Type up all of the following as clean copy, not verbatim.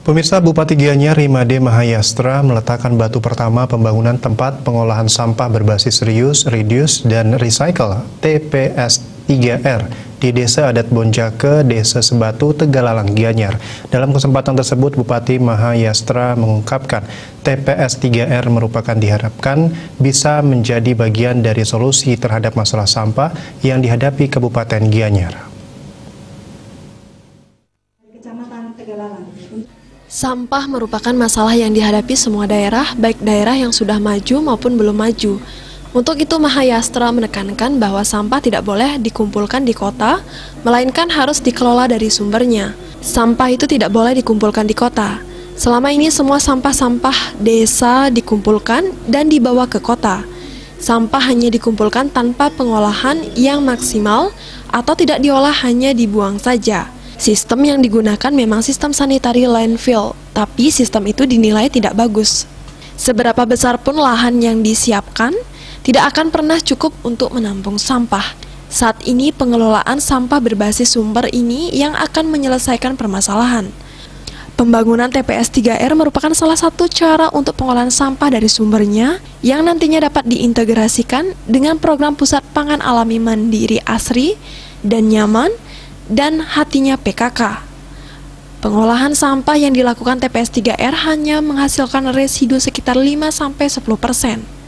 Pemirsa, Bupati Gianyar Imade Mahayastra meletakkan batu pertama pembangunan tempat pengolahan sampah berbasis reuse, reduce, dan recycle TPS 3R di Desa Adat Bonjake, Desa Sebatu, Tegalalang, Gianyar. Dalam kesempatan tersebut, Bupati Mahayastra mengungkapkan TPS 3R merupakan diharapkan bisa menjadi bagian dari solusi terhadap masalah sampah yang dihadapi Kabupaten Gianyar. Sampah merupakan masalah yang dihadapi semua daerah, baik daerah yang sudah maju maupun belum maju. Untuk itu Mahayastra menekankan bahwa sampah tidak boleh dikumpulkan di kota, melainkan harus dikelola dari sumbernya. Sampah itu tidak boleh dikumpulkan di kota. Selama ini semua sampah-sampah desa dikumpulkan dan dibawa ke kota. Sampah hanya dikumpulkan tanpa pengolahan yang maksimal atau tidak diolah, hanya dibuang saja. Sistem yang digunakan memang sistem sanitary landfill, tapi sistem itu dinilai tidak bagus. Seberapa besar pun lahan yang disiapkan, tidak akan pernah cukup untuk menampung sampah. Saat ini pengelolaan sampah berbasis sumber ini yang akan menyelesaikan permasalahan. Pembangunan TPS 3R merupakan salah satu cara untuk pengolahan sampah dari sumbernya yang nantinya dapat diintegrasikan dengan program Pusat Pangan Alami Mandiri Asri dan Nyaman dan Hatinya PKK. Pengolahan sampah yang dilakukan TPS 3R hanya menghasilkan residu sekitar 5-10%.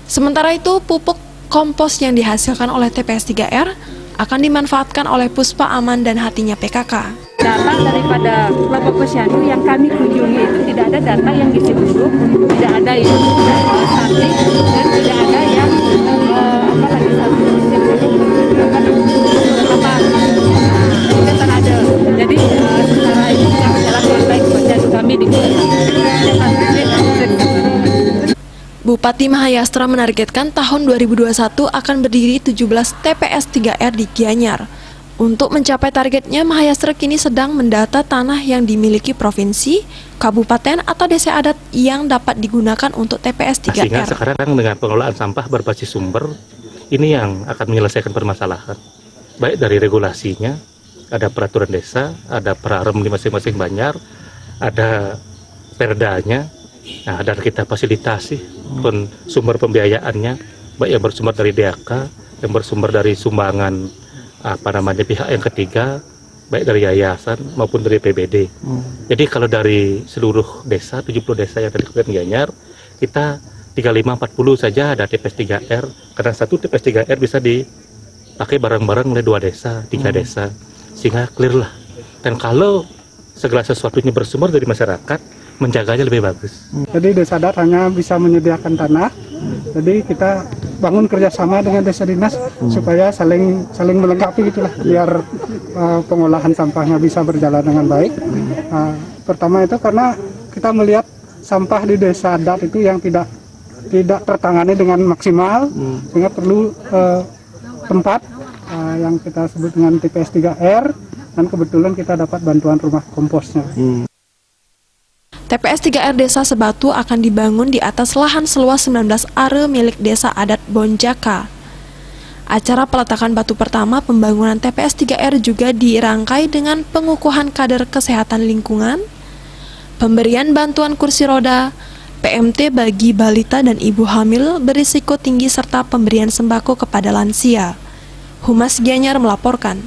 Sementara itu, pupuk kompos yang dihasilkan oleh TPS 3R akan dimanfaatkan oleh Puspa Aman dan Hatinya PKK. Data daripada kelompok posyandu yang kami kunjungi itu tidak ada data yang gizi buruk, tidak ada yang stunting, dan tidak ada yang Jadi secara itu adalah yang baik posyandu kami di Bupati Mahayastra menargetkan tahun 2021 akan berdiri 17 TPS 3R di Gianyar. Untuk mencapai targetnya, Mahayastra kini sedang mendata tanah yang dimiliki provinsi, kabupaten, atau desa adat yang dapat digunakan untuk TPS 3R. Sehingga sekarang dengan pengelolaan sampah berbasis sumber, ini yang akan menyelesaikan permasalahan. Baik dari regulasinya, ada peraturan desa, ada perarem di masing-masing banjar, ada perdanya, nah, dan kita fasilitasi pun sumber pembiayaannya, baik yang bersumber dari DAK, yang bersumber dari sumbangan pihak yang ketiga, baik dari yayasan maupun dari PBD. Jadi kalau dari seluruh desa, 70 desa yang dari Kabupaten Gianyar, kita 35-40 saja ada TPS 3R, karena satu TPS 3R bisa dipakai bareng-bareng oleh 2 desa, 3 desa, sehingga clear lah. Dan kalau segala sesuatunya bersumber dari masyarakat, menjaganya lebih bagus. Jadi desa adat hanya bisa menyediakan tanah, jadi kita bangun kerjasama dengan desa dinas supaya saling melengkapi gitulah, biar pengolahan sampahnya bisa berjalan dengan baik. Pertama itu karena kita melihat sampah di desa adat itu yang tidak tertangani dengan maksimal, sehingga perlu tempat yang kita sebut dengan TPS 3R, dan kebetulan kita dapat bantuan rumah komposnya. TPS 3R Desa Sebatu akan dibangun di atas lahan seluas 19 are milik Desa Adat Bonjake. Acara peletakan batu pertama pembangunan TPS 3R juga dirangkai dengan pengukuhan kader kesehatan lingkungan, pemberian bantuan kursi roda, PMT bagi balita dan ibu hamil berisiko tinggi, serta pemberian sembako kepada lansia. Humas Gianyar melaporkan.